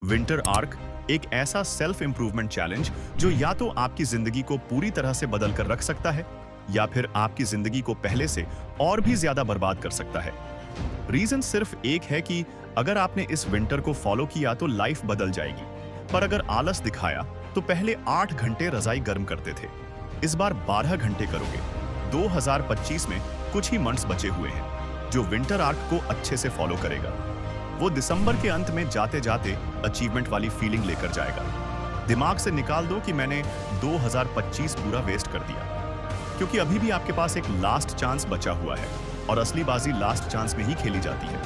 Winter arc एक ऐसा self improvement challenge जो या तो आपकी जिंदगी को पूरी तरह से बदल कर रख सकता है या फिर आपकी जिंदगी को पहले से और भी ज्यादा बर्बाद कर सकता है। रीजन सिर्फ एक है कि अगर आपने इस विंटर को फॉलो किया तो लाइफ बदल जाएगी, पर अगर आलस दिखाया तो पहले 8 घंटे रजाई गर्म करते थे, इस बार 12 घंटे करोगे। 2025 में कुछ ही मंथ्स बचे हुए हैं जो विंटर आर्क को अच्छे से फॉलो करेगा। वो दिसंबर के अंत में जाते जाते अचीवमेंट वाली फीलिंग लेकर जाएगा। दिमाग से निकाल दो कि मैंने 2025 पूरा वेस्ट कर दिया, क्योंकि अभी भी आपके पास एक लास्ट चांस बचा हुआ है और असली बाजी लास्ट चांस में ही खेली जाती है।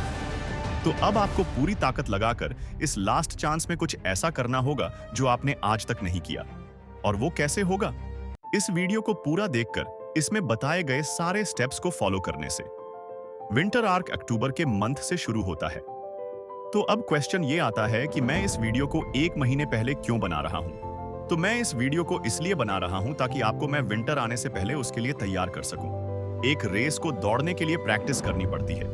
तो अब आपको पूरी ताकत लगाकर इस लास्ट चांस में कुछ ऐसा करना होगा जो आपने आज तक नहीं किया। और वो कैसे होगा? इस वीडियो को पूरा देखकर इसमें बताए गए सारे स्टेप्स को फॉलो करने से। विंटर आर्क अक्टूबर के मंथ से शुरू होता है। तो अब क्वेश्चन ये आता है कि मैं इस वीडियो को 1 महीने पहले क्यों बना रहा हूं? तो मैं इस वीडियो को इसलिए बना रहा हूं ताकि आपको मैं विंटर आने से पहले उसके लिए तैयार कर सकूं। एक रेस को दौड़ने के लिए प्रैक्टिस करनी पड़ती है,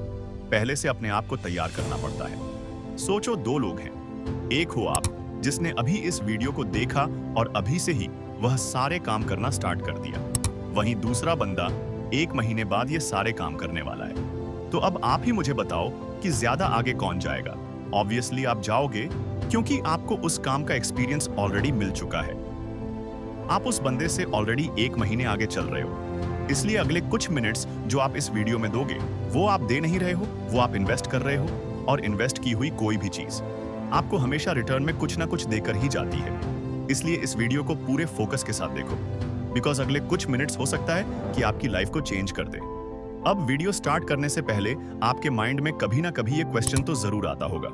पहले से अपने आप को तैयार करना पड़ता है। सोचो 2 लोग हैं, एक हो आप जिसने अभी इस वीडियो को देखा और अभी से ही वह सारे काम करना स्टार्ट कर दिया, वहीं दूसरा बंदा 1 महीने बाद ये सारे काम करने वाला है। तो अब आप ही मुझे बताओ कि ज्यादा आगे कौन जाएगा? ऑब्वियसली आप जाओगे, क्योंकि आपको उस काम का एक्सपीरियंस ऑलरेडी मिल चुका है। आप उस बंदे से ऑलरेडी 1 महीने आगे चल रहे हो, इसलिए अगले कुछ मिनट्स जो आप इस वीडियो में दोगे वो आप दे नहीं रहे हो, वो आप इन्वेस्ट कर रहे हो। और इन्वेस्ट की हुई कोई भी चीज आपको हमेशा रिटर्न में कुछ ना कुछ देकर ही जाती है। इसलिए इस वीडियो को पूरे फोकस के साथ देखो, बिकॉज अगले कुछ मिनट्स हो सकता है कि आपकी लाइफ को चेंज कर दे। अब वीडियो स्टार्ट करने से पहले आपके माइंड में कभी ना कभी ये क्वेश्चन तो जरूर आता होगा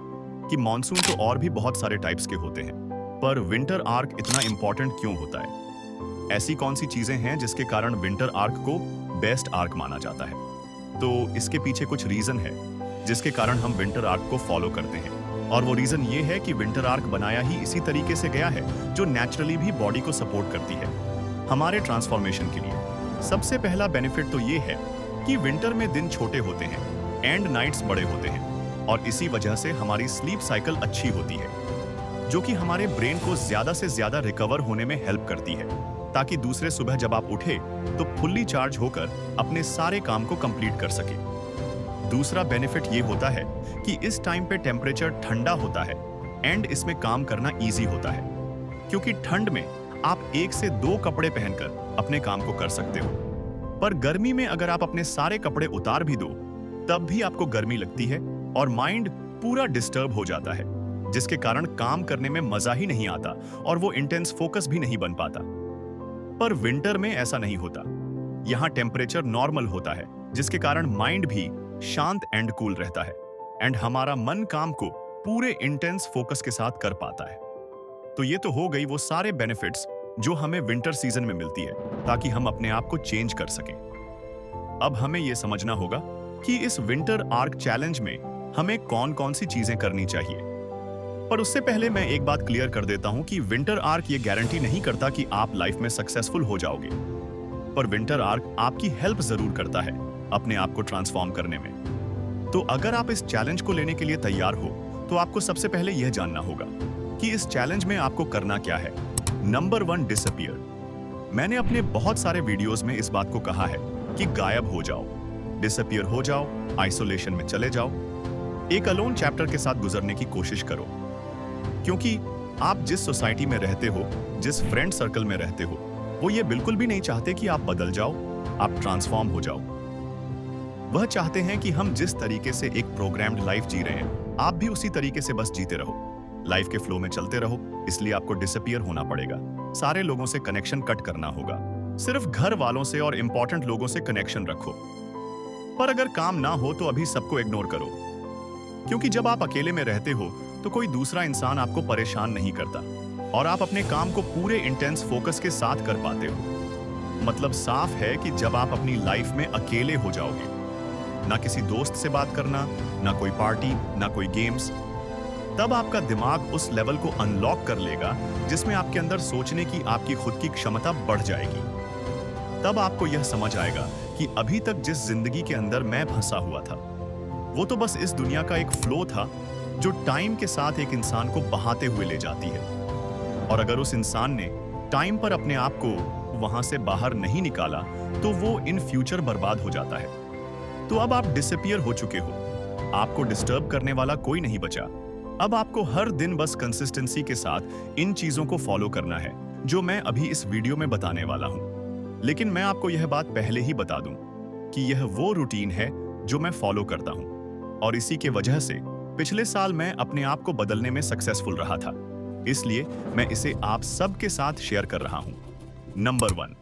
कि मॉनसून तो और भी बहुत सारे टाइप्स के होते हैं, पर विंटर आर्क इतना इंपॉर्टेंट क्यों होता है? ऐसी कौन सी चीजें हैं जिसके कारण विंटर आर्क को बेस्ट आर्क माना जाता है? तो इसके पीछे कुछ रीजन है जिसके कारण हम विंटर आर्क को फॉलो करते हैं, और वो रीजन ये है कि विंटर आर्क बनाया ही इसी तरीके से गया है जो नेचुरली भी बॉडी को सपोर्ट करती है हमारे ट्रांसफॉर्मेशन के लिए। सबसे पहला बेनिफिट तो ये है कि विंटर में दिन छोटे होते हैं एंड नाइट्स बड़े होते हैं, और इसी वजह से हमारी स्लीप साइकिल अच्छी होती है, जो कि हमारे ब्रेन को ज्यादा से ज्यादा रिकवर होने में हेल्प करती है, ताकि दूसरे सुबह जब आप उठे तो फुल्ली चार्ज होकर अपने सारे काम को कंप्लीट कर सके। दूसरा बेनिफिट ये होता है कि इस टाइम पे टेम्परेचर ठंडा होता है एंड इसमें काम करना इजी होता है, क्योंकि ठंड में आप 1 से 2 कपड़े पहनकर अपने काम को कर सकते हो। पर गर्मी में अगर आप अपने सारे कपड़े उतार भी दो तब भी आपको गर्मी लगती है और माइंड पूरा डिस्टर्ब हो जाता है, जिसके कारण काम करने में मजा ही नहीं आता और वो इंटेंस फोकस भी नहीं बन पाता। पर विंटर में ऐसा नहीं होता, यहाँ टेम्परेचर नॉर्मल होता है, जिसके कारण माइंड भी शांत एंड कूल रहता है एंड हमारा मन काम को पूरे इंटेंस फोकस के साथ कर पाता है। तो ये तो हो गई वो सारे बेनिफिट्स जो हमें विंटर सीजन में मिलती है, ताकि हम अपने आप को चेंज कर सकें। अब हमें यह समझना होगा कि इस विंटर आर्क चैलेंज में हमें कौन कौन सी चीजें करनी चाहिए। पर उससे पहले मैं एक बात क्लियर कर देता हूं कि विंटर आर्क ये गारंटी नहीं करता कि आप लाइफ में सक्सेसफुल हो जाओगे, पर विंटर आर्क आपकी हेल्प जरूर करता है अपने आप को ट्रांसफॉर्म करने में। तो अगर आप इस चैलेंज को लेने के लिए तैयार हो तो आपको सबसे पहले यह जानना होगा कि इस चैलेंज में आपको करना क्या है। Number 1, disappear. मैंने अपने बहुत सारे वीडियोस में इस बात को कहा है कि गायब हो जाओ, डिसअपीयर हो जाओ, आइसोलेशन में चले जाओ, एक अलोन चैप्टर के साथ गुजरने की कोशिश करो, क्योंकि आप जिस सोसाइटी में रहते हो, जिस फ्रेंड सर्कल में रहते हो, वो ये बिल्कुल भी नहीं चाहते कि आप बदल जाओ, आप ट्रांसफॉर्म हो जाओ। वह चाहते हैं कि हम जिस तरीके से एक प्रोग्राम्ड लाइफ जी रहे हैं, आप भी उसी तरीके से बस जीते रहो, लाइफ के फ्लो में चलते रहो। इसलिए आपको डिसअपीयर होना पड़ेगा, सारे लोगों से कनेक्शन कट करना होगा, सिर्फ घर वालों से और इंपॉर्टेंट लोगों से कनेक्शन रखो। पर अगर काम ना हो तो अभी सबको इग्नोर करो, क्योंकि जब आप अकेले में रहते हो तो कोई दूसरा इंसान आपको परेशान नहीं करता और आप अपने काम को पूरे इंटेंस फोकस के साथ कर पाते हो। मतलब साफ है कि जब आप अपनी लाइफ में अकेले हो जाओगे, ना किसी दोस्त से बात करना, ना कोई पार्टी, ना कोई गेम्स, तब आपका दिमाग उस लेवल को अनलॉक कर लेगा जिसमें आपके अंदर सोचने की आपकी खुद की क्षमता बढ़ जाएगी। तब आपको यह समझ आएगा कि अभी तक जिस जिंदगी के अंदर मैं फंसा हुआ था, वो तो बस इस दुनिया का एक फ्लो था जो टाइम के साथ एक इंसान को बहाते हुए ले जाती है। और अगर उस इंसान ने टाइम पर अपने आप को वहां से बाहर नहीं निकाला तो वो इन फ्यूचर बर्बाद हो जाता है। तो अब आप डिसअपीयर हो चुके हो, आपको डिस्टर्ब करने वाला कोई नहीं बचा। अब आपको हर दिन बस कंसिस्टेंसी के साथ इन चीजों को फॉलो करना है जो मैं अभी इस वीडियो में बताने वाला हूं। लेकिन मैं आपको यह बात पहले ही बता दूं कि यह वो रूटीन है जो मैं फॉलो करता हूं और इसी के वजह से पिछले साल मैं अपने आप को बदलने में सक्सेसफुल रहा था। इसलिए मैं इसे आप सबके साथ शेयर कर रहा हूं। Number 1,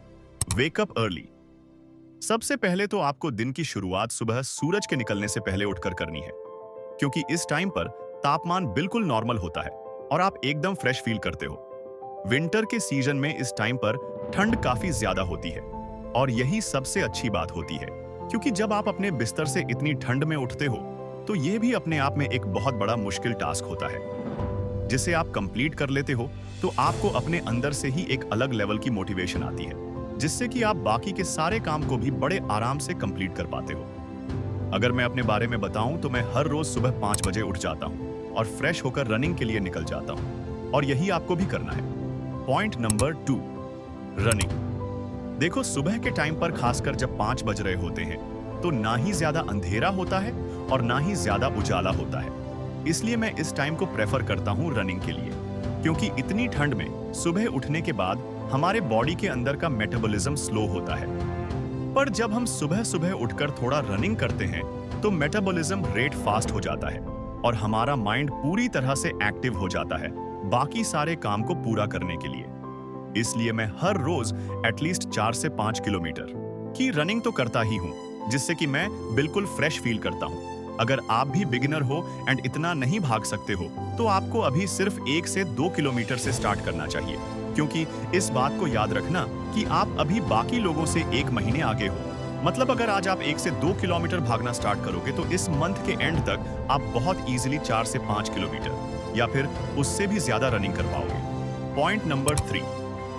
wake up early. सबसे पहले तो आपको दिन की शुरुआत सुबह सूरज के निकलने से पहले उठकर करनी है, क्योंकि इस टाइम पर तापमान बिल्कुल नॉर्मल होता है और आप एकदम फ्रेश फील करते हो। विंटर के सीजन में इस टाइम पर ठंड काफी ज्यादा होती है और यही सबसे अच्छी बात होती है, क्योंकि जब आप अपने बिस्तर से इतनी ठंड में उठते हो तो यह भी अपने आप में एक बहुत बड़ा मुश्किल टास्क होता है। जिसे आप कंप्लीट कर लेते हो तो आपको अपने अंदर से ही एक अलग लेवल की मोटिवेशन आती है, जिससे कि आप बाकी के सारे काम को भी बड़े आराम से कंप्लीट कर पाते हो। अगर मैं अपने बारे में बताऊं तो मैं हर रोज सुबह 5 बजे उठ जाता हूं और फ्रेश होकर रनिंग के लिए निकल जाता हूं, और यही आपको भी करना है। Point number 2, running. देखो, सुबह के टाइम पर खासकर जब 5 बज रहे होते हैं तो ना ही ज्यादा अंधेरा होता है और ना ही ज्यादा उजाला होता है। इसलिए मैं इस टाइम को प्रेफर करता हूं रनिंग के लिए, क्योंकि इतनी ठंड में सुबह उठने के बाद हमारे बॉडी के अंदर का मेटाबॉलिज्म स्लो होता है। पर जब हम सुबह सुबह उठकर थोड़ा रनिंग करते हैं तो मेटाबॉलिज्म रेट फास्ट हो जाता है और हमारा माइंड पूरी तरह से एक्टिव हो जाता है बाकी सारे काम को पूरा करने के लिए। इसलिए मैं हर रोज एटलीस्ट 4 से 5 किलोमीटर की रनिंग तो करता ही हूँ, जिससे कि मैं बिल्कुल फ्रेश फील करता हूँ। अगर आप भी बिगिनर हो एंड इतना नहीं भाग सकते हो तो आपको अभी सिर्फ 1 से 2 किलोमीटर से स्टार्ट करना चाहिए, क्योंकि इस बात को याद रखना कि आप अभी बाकी लोगों से 1 महीने आगे हो। मतलब अगर आज आप 1 से 2 किलोमीटर भागना स्टार्ट करोगे तो इस मंथ के एंड तक आप बहुत इजीली 4 से 5 किलोमीटर या फिर उससे भी ज्यादा रनिंग कर पाओगे। Point number 3,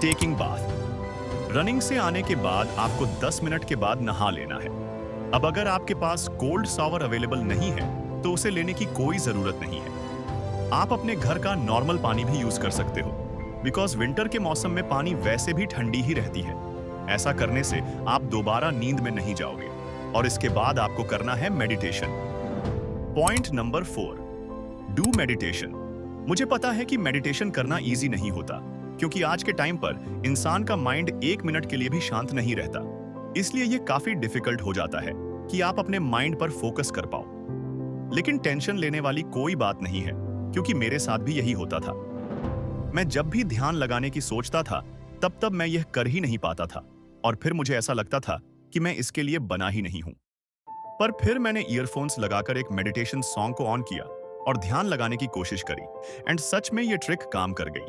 taking bath. Running से आने के बाद आपको 10 मिनट के बाद नहा लेना है। अब अगर आपके पास कोल्ड शावर अवेलेबल नहीं है तो उसे लेने की कोई जरूरत नहीं है। आप अपने घर का नॉर्मल पानी भी यूज कर सकते हो, बिकॉज विंटर के मौसम में पानी वैसे भी ठंडी ही रहती है। ऐसा करने से आप दोबारा नींद में नहीं जाओगे। और इसके बाद आपको करना है meditation. Point number 4, do meditation. मुझे पता है कि मेडिटेशन करना इजी नहीं होता, क्योंकि आज के टाइम पर इंसान का माइंड 1 मिनट के लिए भी शांत नहीं रहता। इसलिए यह काफी डिफिकल्ट हो जाता है कि आप अपने माइंड पर फोकस कर पाओ। लेकिन टेंशन लेने वाली कोई बात नहीं है, क्योंकि मेरे साथ भी यही होता था। मैं जब भी ध्यान लगाने की सोचता था तब मैं यह कर ही नहीं पाता था, और फिर मुझे ऐसा लगता था कि मैं इसके लिए बना ही नहीं हूं। पर फिर मैंने ईयरफोन्स लगाकर एक मेडिटेशन सॉन्ग को ऑन किया और ध्यान लगाने की कोशिश करी, एंड सच में यह ट्रिक काम कर गई।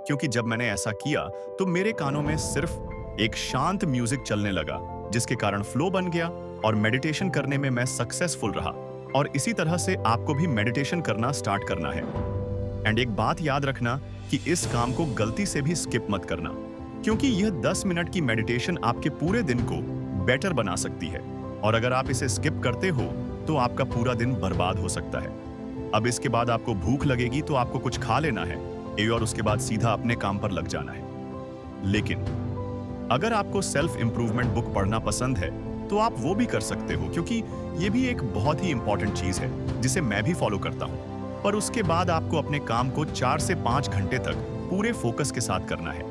क्योंकि जब मैंने ऐसा किया तो मेरे कानों में सिर्फ एक शांत म्यूजिक चलने लगा, जिसके कारण फ्लो बन गया और मेडिटेशन करने में मैं सक्सेसफुल रहा। और इसी तरह से आपको भी मेडिटेशन करना स्टार्ट करना है। एंड एक बात याद रखना कि इस काम को गलती से भी स्किप मत करना, क्योंकि यह 10 मिनट की मेडिटेशन आपके पूरे दिन को बेटर बना सकती है। और अगर आप इसे स्किप करते हो तो आपका पूरा दिन बर्बाद हो सकता है। अब इसके बाद आपको भूख लगेगी तो आपको कुछ खा लेना है और उसके बाद सीधा अपने काम पर लग जाना है। लेकिन अगर आपको सेल्फ इंप्रूवमेंट बुक पढ़ना पसंद है तो आप वो भी कर सकते हो, क्योंकि ये भी एक बहुत ही इंपॉर्टेंट चीज है जिसे मैं भी फॉलो करता हूँ। पर उसके बाद आपको अपने काम को 4 से 5 घंटे तक पूरे फोकस के साथ करना है।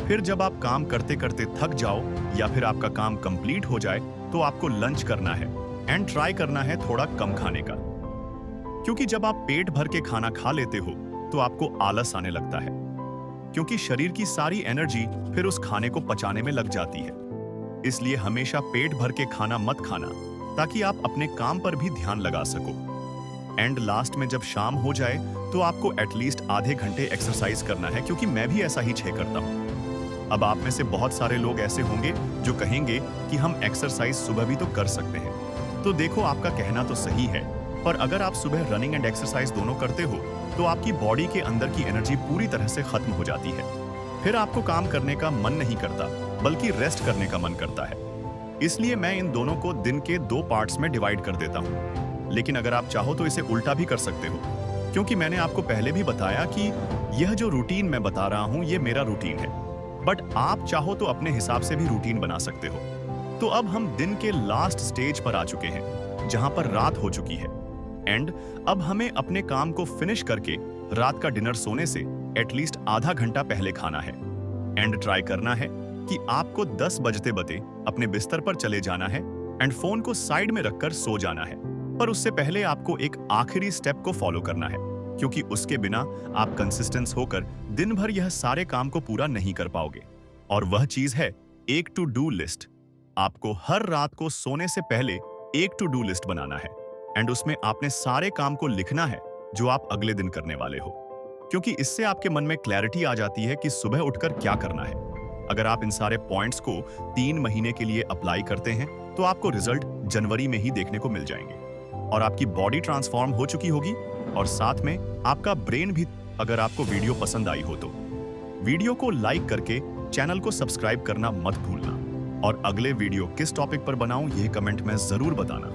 फिर जब आप काम करते करते थक जाओ या फिर आपका काम कंप्लीट हो जाए तो आपको लंच करना है एंड ट्राई करना है थोड़ा कम खाने का, क्योंकि जब आप पेट भर के खाना खा लेते हो तो आपको आलस आने लगता है, क्योंकि शरीर की सारी एनर्जी फिर उस खाने को पचाने में लग जाती है। इसलिए हमेशा पेट भर के खाना मत खाना, ताकि आप अपने काम पर भी ध्यान लगा सको। एंड लास्ट में जब शाम हो जाए तो आपको एटलीस्ट आधे घंटे एक्सरसाइज करना है, क्योंकि मैं भी ऐसा ही 6 करता हूँ। अब आप में से बहुत सारे लोग ऐसे होंगे जो कहेंगे कि हम एक्सरसाइज सुबह भी तो कर सकते हैं। तो देखो, आपका कहना तो सही है, पर अगर आप सुबह रनिंग एंड एक्सरसाइज दोनों करते हो तो आपकी बॉडी के अंदर की एनर्जी पूरी तरह से खत्म हो जाती है। फिर आपको काम करने का मन नहीं करता, बल्कि रेस्ट करने का मन करता है। इसलिए मैं इन दोनों को दिन के 2 पार्ट्स में डिवाइड कर देता हूँ। लेकिन अगर आप चाहो तो इसे उल्टा भी कर सकते हो, क्योंकि मैंने आपको पहले भी बताया कि यह जो रूटीन मैं बता रहा हूं ये मेरा रूटीन है, बट आप चाहो तो अपने हिसाब से भी रूटीन बना सकते हो। तो अब हम दिन के लास्ट स्टेज पर आ चुके हैं, जहां पर रात हो चुकी है। एंड अब हमें अपने काम को फिनिश करके रात का डिनर सोने से एटलीस्ट आधा घंटा पहले खाना है। एंड ट्राई करना है कि आपको 10 बजते बते अपने बिस्तर पर चले जाना है एंड फोन को साइड में रखकर सो जाना है। पर उससे पहले आपको एक आखिरी स्टेप को फॉलो करना है, क्योंकि उसके बिना आप कंसिस्टेंस होकर दिन भर यह सारे काम को पूरा नहीं कर पाओगे। और वह चीज है एक टू डू लिस्ट। आपको हर रात को सोने से पहले एक टू डू लिस्ट बनाना है एंड उसमें आपने सारे काम को लिखना है जो आप अगले दिन करने वाले हो, क्योंकि इससे आपके मन में क्लैरिटी आ जाती है कि सुबह उठकर क्या करना है। अगर आप इन सारे पॉइंट्स को 3 महीने के लिए अप्लाई करते हैं तो आपको रिजल्ट जनवरी में ही देखने को मिल जाएंगे और आपकी बॉडी ट्रांसफॉर्म हो चुकी होगी और साथ में आपका ब्रेन भी। अगर आपको वीडियो पसंद आई हो तो वीडियो को लाइक करके चैनल को सब्सक्राइब करना मत भूलना और अगले वीडियो किस टॉपिक पर बनाऊं यह कमेंट में जरूर बताना।